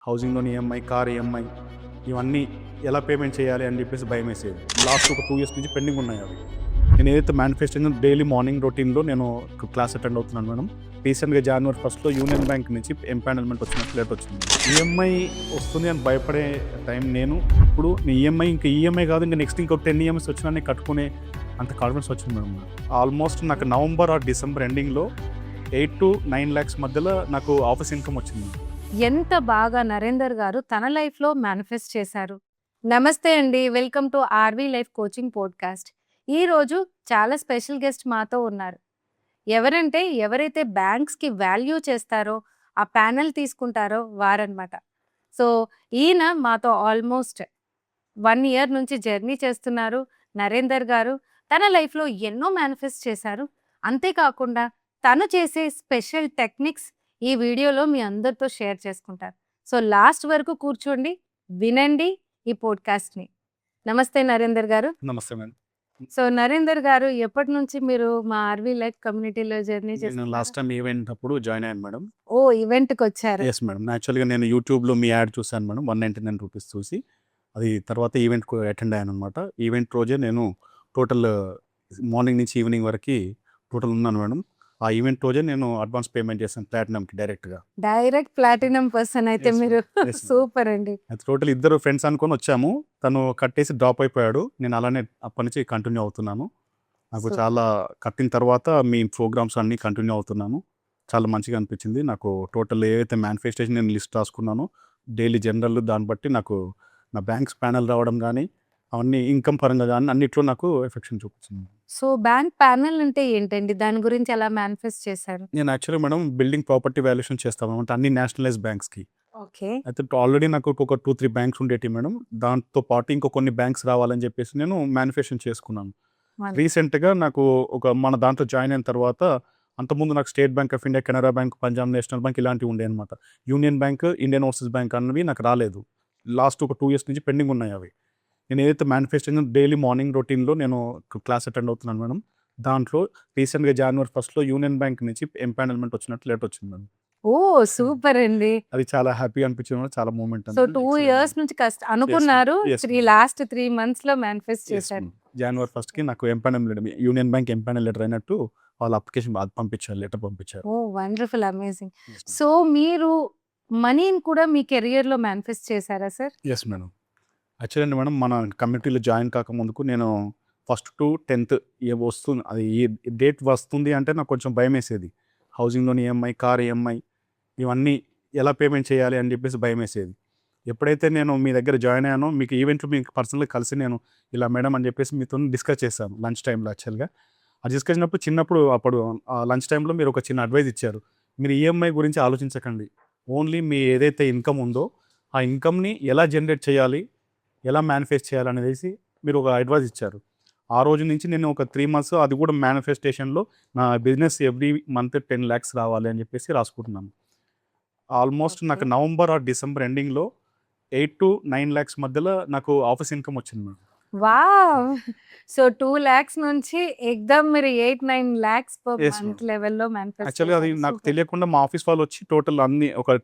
Housing loan EMI, car EMI ఇవన్నీ ఎలా payment చేయాలి అని చెప్పేసి భయమేసేది. లాస్ట్ ఒక 2 years నుంచి పెండింగ్ ఉన్నాయి అవి. నేను ఏదైతే మేనిఫెస్టేషన్ డైలీ మార్నింగ్ రొటీన్లో నేను క్లాస్ అటెండ్ అవుతున్నాను మేడం. రీసెంట్గా January 1st యూనియన్ బ్యాంక్ నుంచి ఎంపానల్మెంట్ వచ్చినట్టు లెటర్ వచ్చింది. ఈఎంఐ వస్తుంది అని భయపడే టైం నేను ఇప్పుడు ఈఎంఐ ఇంకా ఈఎంఐ కాదు, ఇంకా నెక్స్ట్ ఇంకో 10 EMIs వచ్చినా నేను కట్టుకునే అంత కాన్ఫిడెన్స్ వచ్చింది మేడం. ఆల్మోస్ట్ నాకు నవంబర్ ఆర్ డిసెంబర్ ఎండింగ్లో 8 to 9 lakhs మధ్యలో నాకు ఆఫీస్ ఇన్కమ్ వచ్చింది. ఎంత బాగా నరేందర్ గారు తన లైఫ్లో మేనిఫెస్ట్ చేశారు. నమస్తే అండి, welcome to RV life coaching podcast. ఈరోజు చాలా స్పెషల్ గెస్ట్ మాతో ఉన్నారు. ఎవరైతే బ్యాంక్స్కి వాల్యూ చేస్తారో, ఆ ప్యానెల్ తీసుకుంటారో వారనమాట. సో ఈయన మాతో ఆల్మోస్ట్ 1 year నుంచి జర్నీ చేస్తున్నారు. నరేందర్ గారు తన లైఫ్లో ఎన్నో మేనిఫెస్ట్ చేశారు. అంతేకాకుండా తను చేసే స్పెషల్ టెక్నిక్స్ ఈ వీడియోలో మీ అందరితో షేర్ చేసుకుంటారు. సో లాస్ట్ వరకు కూర్చోండి, వినండి ఈ పోడ్కాస్ట్ని. నమస్తే నరేందర్ గారు. నమస్తే మేడం. సో నరేందర్ గారు, ఎప్పటి నుంచి మీరు మా ఆర్వీ లైఫ్ కమ్యూనిటీలో జర్నీ నేను చేస్తున్నారు? లాస్ట్ టైం ఈవెంట్ అప్పుడు జాయిన్ అయ్యాను మేడం. ఓ, ఈవెంట్కి వచ్చారు. Yes madam. యాక్చువల్గా నేను యూట్యూబ్లో మీ యాడ్ చూశాను మేడం, 199 రూపీస్ చూసి అది తర్వాత ఈవెంట్కి అటెండ్ అయ్యాను అనమాట. ఈవెంట్ రోజే నేను టోటల్ మార్నింగ్ నుంచి ఈవినింగ్ వరకు టోటల్ ఉన్నాను మేడం. ఆ ఈవెంట్ రోజే నేను అడ్వాన్స్ పేమెంట్ చేశాను ప్లాటినంకి డైరెక్ట్గా. డైరెక్ట్ ప్లాటినం పర్సన్ అయితే Yes, మీరు. yes, ma'am. సూపర్ అండి. అది టోటల్ ఇద్దరు ఫ్రెండ్స్ అనుకొని వచ్చాము. తను కట్టేసి డ్రాప్ అయిపోయాడు. నేను అలానే అప్పటి నుంచి కంటిన్యూ అవుతున్నాను. నాకు Super. చాలా కట్టిన తర్వాత మీ ప్రోగ్రామ్స్ అన్నీ కంటిన్యూ అవుతున్నాను. చాలా మంచిగా అనిపించింది నాకు. టోటల్ ఏవైతే మేనిఫెస్టేషన్ నేను లిస్ట్ రాసుకున్నానో డైలీ జనరల్, దాన్ని బట్టి నాకు నా బ్యాంక్స్ ప్యానల్ రావడం కానీ అవన్నీ ఇన్కమ్ పరంగా కానీ అన్నిట్లో నాకు ఎఫెక్షన్ చూపించింది. సో బ్యాంక్ ప్యానెల్ అంటే ఏంటండి? దాని గురించి ఎలా మేనిఫెస్ట్ చేశారు? నేను actually madam building property valuation చేస్తాను అంటే అన్ని నేషనలైజ్ బ్యాంక్స్కి. ఓకే. అయితే ఆల్రెడీ నాకు ఒక 2-3 బ్యాంక్స్ ఉండేవి మేడం. దాంతో పాటు ఇంకో కొన్ని బ్యాంక్స్ రావాలని చెప్పేసి నేను మేనిఫెస్టేషన్ చేసుకున్నాను. రీసెంట్గా నాకు మన దాంట్లో జాయిన్ అయిన తర్వాత అంతకుముందు నాకు state bank of India, Canara bank, Punjab national bank ఇలాంటివి ఉండే అనమాట. Union bank, Indian overseas bank అన్నవి నాకు రాలేదు. లాస్ట్ ఒక 2 years నుంచి పెండింగ్ ఉన్నాయి అవి. నేను ఏదైతే మేనిఫెస్టేషన్ డైలీ మార్నింగ్ రొటీన్లో నేను క్లాస్ అటెండ్ అవుతున్నాను మేడం. దాంట్లో రీసెంట్గా January 1st యూనియన్ బ్యాంక్ నుంచి ఎంపానల్మెంట్ వచ్చినట్టు లెటర్ వచ్చింది మేడం. ఓ, సూపర్ అండి. అది చాలా హ్యాపీ అనిపించింది, చాలా మూమెంట్. సో 2 years నుంచి అనుకున్నారు, yes, లాస్ట్ 3 months లో మేనిఫెస్ట్ చేశారు. January 1st నాకు empanel union bank empanel letter అయినట్టు వాళ్ళ అప్లికేషన్ పంపించారు, లెటర్ పంపించారు. ఓ వండర్ఫుల్, అమేజింగ్. సో మీరు మనీని కూడా మీ కెరియర్ లో మేనిఫెస్ట్ చేశారా sir? Yes madam. Actually madam మన కమ్యూనిటీలో జాయిన్ కాకముందుకు నేను 1st to 10th వస్తుంది, అది ఈ డేట్ వస్తుంది అంటే నాకు కొంచెం భయం వేసేది. Housing loan EMI, car EMI ఇవన్నీ ఎలా పేమెంట్ చేయాలి అని చెప్పేసి భయం వేసేది. ఎప్పుడైతే నేను మీ దగ్గర జాయిన్ అయ్యానో మీకు ఈవెంట్లో మీకు పర్సనల్గా కలిసి నేను ఇలా మేడం అని చెప్పేసి మీతో డిస్కస్ చేశాను లంచ్ టైంలో. యాక్చువల్గా ఆ డిస్కస్ చిన్నప్పుడు అప్పుడు లంచ్ టైంలో మీరు ఒక చిన్న అడ్వైజ్ ఇచ్చారు. మీరు ఈఎంఐ గురించి ఆలోచించకండి, ఓన్లీ మీ ఏదైతే ఇన్కమ్ ఉందో ఆ ఇన్కమ్ని ఎలా జనరేట్ చేయాలి, ఎలా మేనిఫెస్ట్ చేయాలి అనేది మీరు ఒక అడ్వైజ్ ఇచ్చారు. ఆ రోజు నుంచి నేను ఒక 3 months అది కూడా మేనిఫెస్టేషన్లో నా బిజినెస్ ఎవ్రీ మంత్ 10 lakhs రావాలి అని చెప్పేసి రాసుకుంటున్నాను. ఆల్మోస్ట్ నాకు నవంబర్ ఆర్ డిసెంబర్ ఎండింగ్లో 8 to 9 lakhs మధ్యలో నాకు ఆఫీస్ ఇన్కమ్ వచ్చింది మేడం. వావ్. సో 2 lakhs నుంచి ఎగ్దమ్ మీరు 8-9 lakhs పర్ Yes, మంత్ లెవెల్లో మేనిఫెస్ట్. యాక్చువల్గా అది నాకు తెలియకుండా మా ఆఫీస్ వాళ్ళు వచ్చి టోటల్ అన్ని ఒక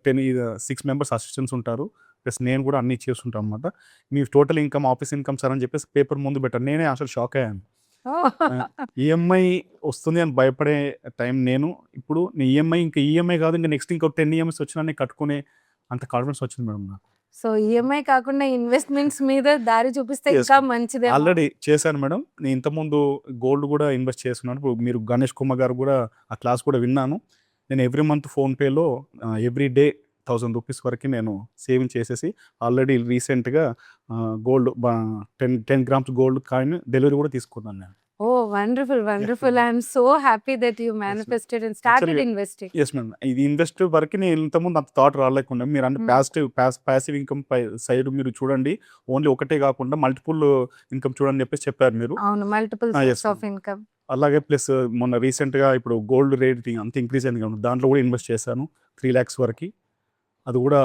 6 members అసిస్టెంట్స్ ఉంటారు, ప్లస్ నేను కూడా అన్ని చేస్తుంటాను అనమాట. మీ total income office income sir అని చెప్పేసి పేపర్ ముందు పెట్టాను. నేనే అసలు షాక్ అయ్యాను. ఈఎంఐ వస్తుంది అని భయపడే టైం నేను ఇప్పుడు ఈఎంఐ ఇంకా ఈఎంఐ కాదు, ఇంకా నెక్స్ట్ ఇంకో 10 EMIs వచ్చినా నేను కట్టుకునే అంత కాన్ఫిడెన్స్ వచ్చింది మేడం నాకు. సో ఈఎంఐ కాకుండా ఇన్వెస్ట్మెంట్స్ మీద దారి చూపిస్తే Yes, ఇంకా మంచిదే. ఆల్రెడీ చేశాను మేడం. నేను ఇంతకుముందు గోల్డ్ కూడా ఇన్వెస్ట్ చేస్తున్నాను. ఇప్పుడు మీరు గణేష్ కుమార్ గారు కూడా ఆ క్లాస్ కూడా విన్నాను. నేను ఎవ్రీ మంత్ ఫోన్పేలో ఎవ్రీ డే 1000 రూపీస్ వరకు నేను సేవింగ్ చేసేసి ఆల్రెడీ రీసెంట్గా gold 10 grams gold coin delivery కూడా తీసుకున్నాను నేను. Oh wonderful, wonderful. I'm so happy that you manifested and started Actually, investing. Yes madam. ఇది ఇన్వెస్ట్ వరకు నేను ఇంతకుముందు అంత థాట్ రాలేకుండా మీరు అంటే ప్యాసివ్ ఇన్కమ్ సైడ్ మీరు చూడండి, ఓన్లీ ఒకటే కాకుండా మల్టిపుల్ ఇన్కమ్ చూడని చెప్పేసి చెప్పారు మీరు. అవును, multiple yes, source of income. అలాగే ప్లస్ మొన్న రీసెంట్గా ఇప్పుడు గోల్డ్ రేట్ అంత ఇంక్రీజ్ అయింది కాబట్టి దాంట్లో కూడా ఇన్వెస్ట్ చేశాను 3 lakhs వరకు. అది కూడా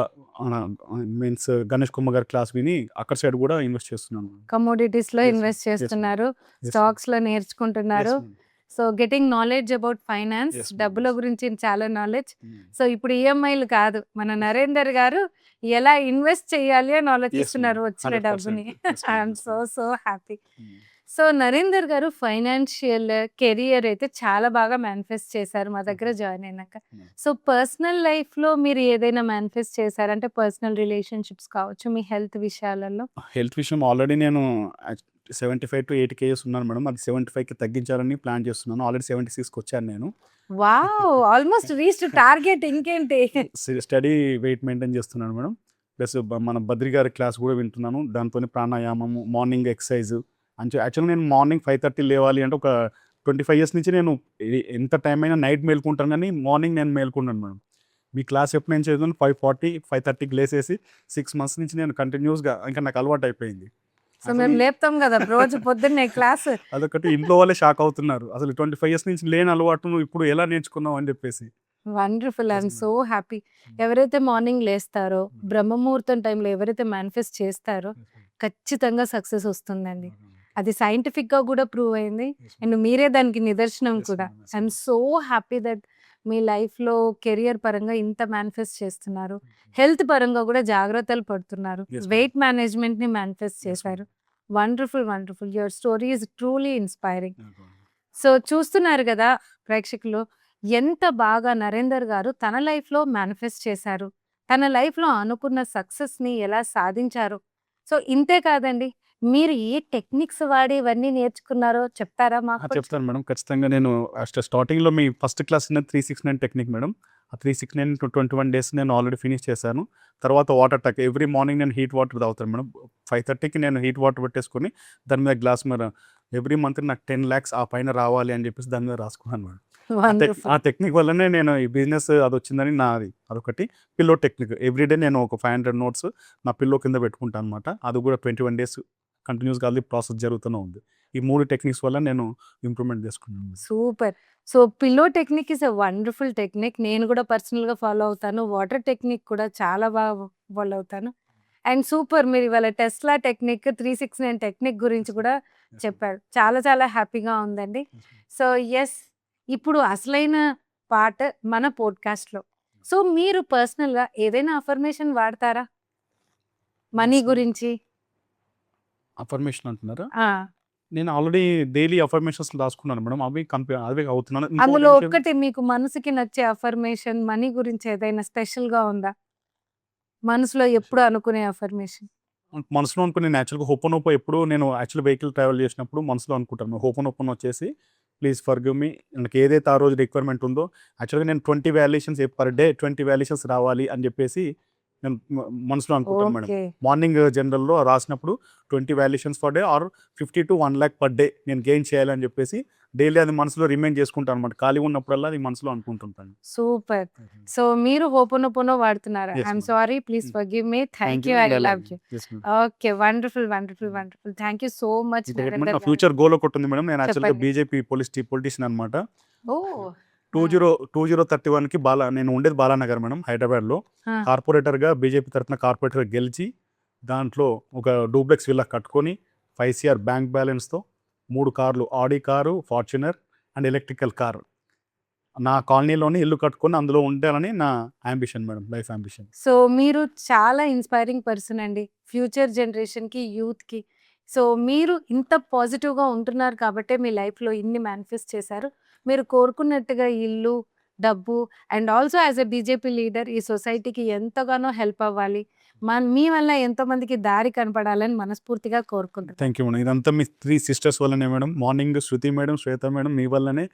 మీన్స్ గణేష్ కుమార్ గారి క్లాస్ విని అక్కడ సైడ్ కూడా ఇన్వెస్ట్ చేస్తున్నాను. కమోడిటీస్ లో Yes, invest ma'am. Yes, ma'am. చేస్తున్నారు, Yes, స్టాక్స్ లో నేర్చుకుంటున్నారు. Yes, ma'am. So getting knowledge about finance, Yes, ma'am. డబ్బుల Yes. గురించి చాలా నాలెడ్జ్. Mm. సో ఇప్పుడు ఈఎంఐలు కాదు, మన నరేందర్ గారు ఎలా ఇన్వెస్ట్ చేయాలి అని ఆలోచిస్తున్నారు వచ్చిన 100%. డబ్బుని. Yes, ma'am. I'm Yes, so ma'am. So happy. Mm. So Narender గారు ఫైనాన్షియల్ కెరియర్ అయితే చాలా బాగా మేనిఫెస్ట్ చేశారు మా దగ్గర జాయిన్ అయినాక. Mm. సో పర్సనల్ లైఫ్లో మీరు ఏదైనా మేనిఫెస్ట్ చేశారంటే పర్సనల్ రిలేషన్షిప్స్ కావచ్చు, మీ హెల్త్ విషయాలలో? హెల్త్ విషయం ఆల్రెడీ నేను 75 to 80 kgs ఉన్నాను మేడం. అది 75కి తగ్గించాలని ప్లాన్ చేస్తున్నాను. ఆల్రెడీ 76కి వచ్చాను నేను. Wow, almost reach target. ఇంకేంటి? స్టడీ వెయిట్ మెయింటైన్ చేస్తున్నాను మేడం. ప్లస్ మన బద్రి గారి క్లాస్ కూడా వింటున్నాను. దాంతో ప్రాణాయామము, మార్నింగ్ ఎక్సర్సైజ్ యాక్చువల్గా నేను మార్నింగ్ 5:30 లేవాలి అంటే ఒక 25 years నుంచి నేను ఎంత టైం అయినా నైట్ మేల్కుంటాను, కానీ మార్నింగ్ నేను మేల్కున్నాను మేడం. మీ క్లాస్ ఎప్పుడు నేను చదువుతాను 5:40, 5:30కి లేసేసి 6 months నుంచి నేను కంటిన్యూస్గా, ఇంకా నాకు అలవాటు అయిపోయింది. సో మేము లేపుతాం కదా రోజు పొద్దున్నే క్లాస్. అదొకటి ఇంట్లో వాళ్ళే షాక్ అవుతున్నారు, అసలు 25 years నుంచి లేని అలవాటు నువ్వు ఇప్పుడు ఎలా నేర్చుకున్నావు అని చెప్పేసి. Wonderful, I'm Yes, so happy. ఎవరైతే మార్నింగ్ లేస్తారో, బ్రహ్మముహూర్తం టైంలో ఎవరైతే మేనిఫెస్ట్ చేస్తారో ఖచ్చితంగా సక్సెస్ వస్తుందండి. అది సైంటిఫిక్గా కూడా ప్రూవ్ అయింది, అండ్ మీరే దానికి నిదర్శనం Yes, కూడా. ma'am. Yes, I'm ma'am. So happy that మీ లైఫ్లో కెరియర్ పరంగా ఇంత మేనిఫెస్ట్ చేస్తున్నారు, హెల్త్ పరంగా కూడా జాగ్రత్తలు పడుతున్నారు, Yes, ma'am. వెయిట్ మేనేజ్మెంట్ని మేనిఫెస్ట్ Yes, చేశారు. ma'am. Wonderful wonderful, your story is truly inspiring. So చూస్తున్నారు కదా ప్రేక్షకులు, ఎంత బాగా నరేందర్ గారు తన లైఫ్లో మేనిఫెస్ట్ చేశారు, తన లైఫ్లో అనుకున్న సక్సెస్ని ఎలా సాధించారు. సో ఇంతే కాదండి, మీరు ఏ టెక్నిక్స్ వాడి ఇవన్నీ నేర్చుకున్నారో చెప్తారా మాకు? చెప్తాను మేడం, ఖచ్చితంగా. నేను స్టార్టింగ్లో మీ ఫస్ట్ క్లాస్ 369 టెక్నిక్ మేడం. ఆ 369 to 21 days నేను ఆల్రెడీ ఫినిష్ చేశాను. తర్వాత వాటర్ టక్ ఎవ్రీ మార్నింగ్ నేను హీట్ వాటర్ తాగుతాను మేడం. 5:30కి నేను హీట్ వాటర్ పెట్టేసుకొని దాని మీద గ్లాస్ మీద ఎవ్రీ మంత్ నాకు 10 lakhs ఆ పైన రావాలి అని చెప్పేసి దాని మీద రాసుకున్నాను మేడం. ఆ టెక్నిక్ వల్లనే నేను ఈ బిజినెస్ అది వచ్చిందని నాది. అదొకటి. పిల్లో టెక్నిక్ ఎవ్రీడే నేను ఒక 500 notes నా పిల్లో కింద పెట్టుకుంటాను అనమాట. అది కూడా 21 days కంటిన్యూస్గా అది ప్రాసెస్ జరుగుతూనే ఉంది. ఈ 3 టెక్నిక్స్ వల్ల నేను ఇంప్రూవ్మెంట్ చేసుకున్నాను. Super. So pillow technique is a wonderful technique. నేను కూడా పర్సనల్గా ఫాలో అవుతాను. వాటర్ టెక్నిక్ కూడా చాలా బాగా ఫాలో అవుతాను. అండ్ సూపర్, మీరు ఇవాళ టెస్లా టెక్నిక్, 369 టెక్నిక్ గురించి కూడా చెప్పారు. చాలా చాలా హ్యాపీగా ఉందండి. సో ఎస్, ఇప్పుడు అసలైన పార్ట్ మన పోడ్కాస్ట్లో. సో మీరు పర్సనల్గా ఏదైనా అఫర్మేషన్ వాడతారా మనీ గురించి? అఫర్మేషన్ అంటున్నారా? ఆ, నేను ఆల్రెడీ డైలీ అఫర్మేషన్స్ రాసుకున్నాను మేడం. అవి అవుతున్నాను. అందులో ఒక్కటి మీకు మనసుకి నచ్చే అఫర్మేషన్ మనీ గురించి ఏదైనా స్పెషల్గా ఉందా? మనసులో ఎప్పుడు అనుకునే అఫర్మేషన్? మనసులో అనుకుని నేను యాక్చువల్గా హోపనోపో ఎప్పుడు నేను యాక్చువల్ వెహికల్ ట్రావెల్ చేసినప్పుడు మనసులో అనుకుంటాను. హోపనోపన్ వచ్చేసి ప్లీజ్ ఫర్గివ్ మీ, నాకు ఏదైతే ఆ రోజు రిక్వైర్మెంట్ ఉందో యాక్చువల్గా నేను 20 వాల్యుయేషన్స్ పర్ డే 20 వాల్యుయేషన్స్ రావాలి అని చెప్పేసి నేను మనసులో అనుకుంటాను మేడం. ఓకే, మార్నింగ్ జనరల్లో రాసినప్పుడు 20 valuations per day or 50 to 1 lakh per day నేను గెయిన్ చేయాలని చెప్పేసి డైలీ అది మనసులో రిమైండ్ చేసుకుంటాను అనమాట. ఖాళీ ఉన్నప్పుడల్లా అది మనసులో అనుకుంటుంటాను. సూపర్. సో మీరు హోపనోపోనో వాడుతున్నారా? Yes, I'm ma'am. Sorry, please forgive me, thank you, I love you. Yes, ma'am. Okay, wonderful wonderful wonderful, thank you so much. నా ఫ్యూచర్ గోల్ ఒకటి ఉంది మేడం. నేను యాక్చువల్గా చెప్పండి. బీజేపీ పొలిటీషియన్ అనమాట. ఓ 2031కి నేను ఉండేది బాలానగర్ మేడం, హైదరాబాద్లో. ఆ. కార్పొరేటర్గా బీజేపీ తరఫున కార్పొరేటర్గా గెలిచి దాంట్లో ఒక డూప్లెక్స్ విల్లా కట్టుకొని 5 CR బ్యాంక్ బ్యాలెన్స్తో 3 కార్లు, ఆడి car, Fortuner and electrical car, నా కాలనీలోనే ఇల్లు కట్టుకొని అందులో ఉండాలని నా ambition madam, life ambition. So మీరు చాలా ఇన్స్పైరింగ్ పర్సన్ అండి, ఫ్యూచర్ జనరేషన్కి, యూత్కి. సో మీరు ఇంత పాజిటివ్గా ఉంటున్నారు కాబట్టే మీ లైఫ్లో ఇన్ని మేనిఫెస్ట్ చేశారు. మీరు కోరుకున్నట్టుగా ఇల్లు, డబ్బు, and also as a BJP leader ఈ సొసైటీకి ఎంతగానో హెల్ప్ అవ్వాలి, మీ వల్ల ఎంతోమందికి దారి కనపడాలని మనస్ఫూర్తిగా కోరుకుంటున్నాను. Thank you madam. ఇదంతా మీ 3 sisters వల్లనే మేడం. మార్నింగ్ శృతి మేడం, శ్వేత మేడం, మీ వల్లనే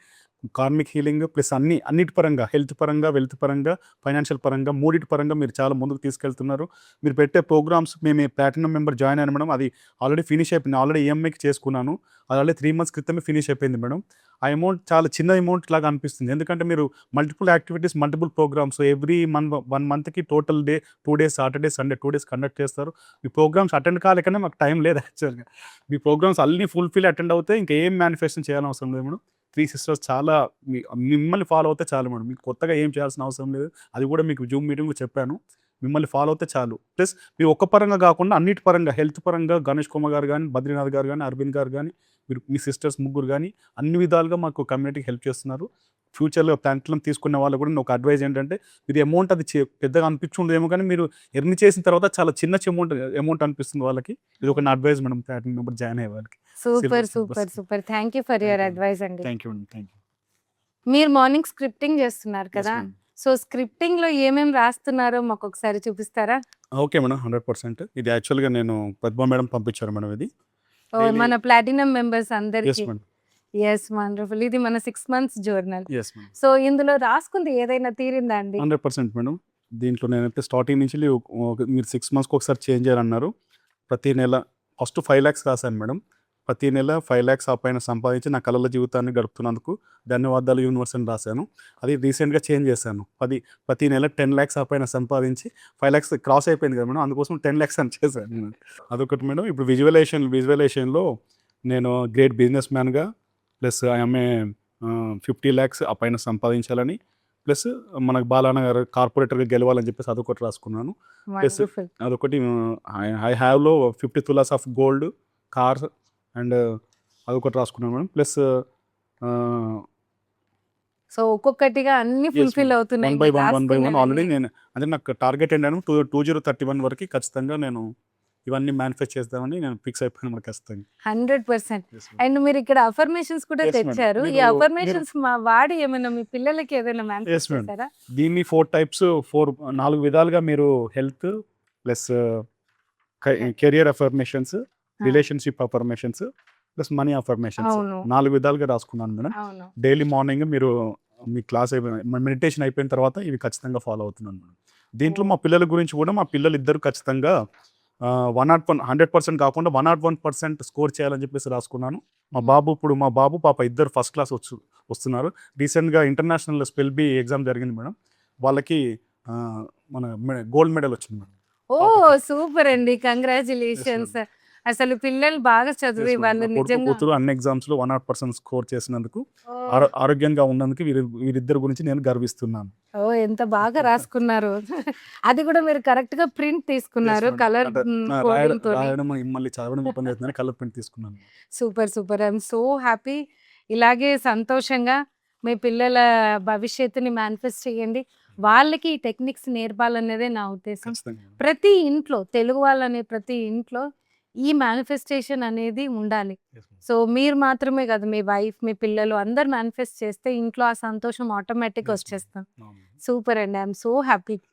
కార్మిక్ హీలింగ్ ప్లస్ అన్నిటి పరంగా, హెల్త్ పరంగా, వెల్త్ పరంగా, ఫైనాన్షియల్ పరంగా, మూడింటి పరంగా మీరు చాలా ముందుకు తీసుకెళ్తున్నారు. మీరు పెట్టే ప్రోగ్రామ్స్ మేము ప్లాటినం మెంబర్ జాయిన్ అయినా మేడం, అది ఆల్రెడీ ఫినిష్ అయిపోయింది. ఆల్రెడీ ఈఎంఐకి చేసుకున్నాను, అది ఆల్రెడీ 3 months క్రితమే ఫినిష్ అయిపోయింది మేడం. ఆ అమౌంట్ చాలా చిన్న అమౌంట్ లాగా అనిపిస్తుంది, ఎందుకంటే మీరు multiple activities, multiple programmes every మంత్కి total day 2 days Saturday Sunday 2 days conduct చేస్తారు. మీ ప్రోగ్రామ్స్ అటెండ్ కాలేకనే మాకు టైం లేదు యాక్చువల్గా. మీ ప్రోగ్రామ్స్ అన్ని ఫుల్ఫిల్ అటెండ్ అవుతే ఇంకా ఏం మేనిఫెస్టేషన్ చేయాల్సిన అవసరం లేదు మేడం. 3 sisters చాలా మిమ్మల్ని ఫాలో అవుతే చాలు మేడం, మీకు కొత్తగా ఏం చేయాల్సిన అవసరం లేదు. అది కూడా మీకు జూమ్ మీటింగ్ చెప్పాను. మిమ్మల్ని ఫాలో అవుతే చాలు. ప్లస్ మీరు ఒక్క పరంగా కాకుండా అన్నిటి పరంగా హెల్త్ పరంగా గణేష్ కుమార్ గారు గానీ, బద్రీనాథ్ గారు గానీ, అరవింద్ గారు గానీ, మీరు మీ సిస్టర్స్ ముగ్గురు గానీ అన్ని విధాలుగా మాకు కమ్యూనిటీకి హెల్ప్ చేస్తున్నారు. ఫ్యూచర్‌లో ప్లాంట్లను తీసుకునే వాళ్ళకి కూడా ఒక అడ్వైజ్ ఏంటంటే, ఇది అమౌంట్ అది పెద్దగా అనిపించుండదేమో కానీ మీరు ఎర్న్ చేసిన తర్వాత చాలా చిన్న అమౌంట్ అనిపిస్తుంది వాళ్ళకి. ఇది ఒక నా advise madam platinum member join అయ్యే వాళ్ళకి. Super, super, super. Thank you for your advice అండి. థ్యాంక్ యూ అండి. Thank you. మీరు మార్నింగ్ స్క్రిప్టింగ్ చేస్తున్నారు కదా! మేడం. సో, స్క్రిప్టింగ్‌లో ఏమేమి రాస్తున్నారో మాకొకసారి చూపిస్తారా? Okay madam. 100%. ఇది యాక్చువల్‌గా నేను పద్మ మేడం పంపించారు మేడం ఇది. ఓహ్! మన ప్లాటినం మెంబర్స్ యెస్ అందరికి. మేడం. Yes, wonderful. ఇది మన 6 months journal. Yes madam. So, ఇందులో రాసుకుంది ఏదైనా తీరిందా అండి? 100% మేడం. దీంట్లో నేనైతే స్టార్టింగ్ నుంచి మీరు 6 మంత్స్‌కి ఒకసారి చేంజ్ చేయాలన్నారు. ప్రతి నెల ఫస్ట్ 5 లాక్స్ రాశాను మేడం. ప్రతి నెల 5 లాక్స్ ఆ పైన సంపాదించి నా కలల జీవితాన్ని గడుపుతున్నందుకు ధన్యవాదాలు యూనివర్స్ అని రాశాను. అది రీసెంట్‌గా చేంజ్ చేశాను. ప్రతి నెల 10 లాక్స్ ఆ పైన సంపాదించి 5 లాక్స్ క్రాస్ అయిపోయింది కదా మేడం. అందుకోసం 10 లాక్స్ అని చేశాను నేను. అదొకటి మేడం. ఇప్పుడు విజువలైజేషన్‌లో నేను గ్రేట్ బిజినెస్ మ్యాన్‌గా plus I am a 50 lakhs ఆ పైన సంపాదించాలని ప్లస్ మనకు బాలాన్న గారు కార్పొరేటర్‌గా గెలవాలని చెప్పేసి అదొకటి రాసుకున్నాను. Plus wonderful. అదొకటి ఐ హ్యావ్‌లో 50 tolas of gold, cars and అదొకటి రాసుకున్నాను మేడం. ప్లస్ సో, ఒక్కొక్కటిగా అన్నీ ఫుల్‌ఫిల్ అవుతున్నాయి. వన్ బై మీరు వన్ ఆల్రెడీ రాసుకున్నవన్నీ. నేను అంటే నాకు టార్గెట్ ఏంటంటే 2031 వరకు ఖచ్చితంగా నేను ఇవన్నీ మేనిఫెస్ట్ చేద్దామని నేను ఫిక్స్ అయిపోయాను మరి ఖచ్చితంగా. 100%. Yes, madam. అండ్ మీరు ఇక్కడ అఫర్మేషన్స్ కూడా Yes, madam. తెచ్చారు. ఈ మీరు- అఫర్మేషన్స్ వాడి ఏమైనా మీ పిల్లలకి ఏదైనా మేనిఫెస్ట్ madam. చేశారా? దీన్ని 4 టైప్స్ 4 విధాలుగా మీరు health plus career affirmations, relationship affirmations plus money affirmations అవును. 4 విధాలుగా రాసుకున్నాను మేడం. అవును. డైలీ మార్నింగ్ మీరు మీ క్లాస్ అయిపోయిన మెడిటేషన్ అయిపోయిన తర్వాత ఇవి ఖచ్చితంగా ఫాలో అవుతున్నాను మేడం. దీంట్లో మా పిల్లల గురించి కూడా మా పిల్లలు ఇద్దరు ఖచ్చితంగా 100% కాకుండా 101% స్కోర్ చేయాలని చెప్పేసి రాసుకున్నాను. మా బాబు పాప ఇద్దరు ఫస్ట్ క్లాస్ వస్తున్నారు. రీసెంట్గా ఇంటర్నేషనల్ స్పెల్ బీ ఎగ్జామ్ జరిగింది మేడం. వాళ్ళకి మన గోల్డ్ మెడల్ వచ్చింది మేడం. ఓహ్! సూపర్ అండి. కంగ్రాచ్యులేషన్స్. అసలు పిల్లలు బాగా చదివి వాళ్ళు కొడుకు నిజంగా కూతురు అన్ని ఎగ్జామ్స్లో 100% స్కోర్ చేసినందుకు ఓహ్! ఆరోగ్యంగా ఉన్నందుకు వీరిద్దరి గురించి నేను గర్విస్తున్నాను. ఓహ్! ఎంత బాగా రాసుకున్నారు. అది కూడా మీరు కరెక్ట్‌గా ప్రింట్ తీసుకున్నారు. Yes, madam. కలర్ అంటే కోడింగ్‌తోని. రాయడం మళ్ళీ చదవడం ఇబ్బంది అవుతుందని కలర్ ప్రింట్ తీసుకున్నాను. Super, super. I am so happy. ఇలాగే సంతోషంగా మీ పిల్లల భవిష్యత్తుని మేనిఫెస్ట్ చేయండి. వాళ్ళకి ఈ టెక్నిక్స్ నేర్పాలనేదే నా ఉద్దేశం. ఖచ్చితంగా. ప్రతి ఇంట్లో తెలుగు వాళ్ళనే ప్రతి ఇంట్లో ఈ మేనిఫెస్టేషన్ అనేది ఉండాలి. Yes, madam. సో, మీరు మాత్రమే కాదు, మీ వైఫ్, మీ పిల్లలు అందరూ మేనిఫెస్ట్ చేస్తే ఇంట్లో ఆ సంతోషం ఆటోమేటిక్‌గా Yes, madam. వచ్చేస్తుంది. అవును. సూపర్ అండి. I am so happy.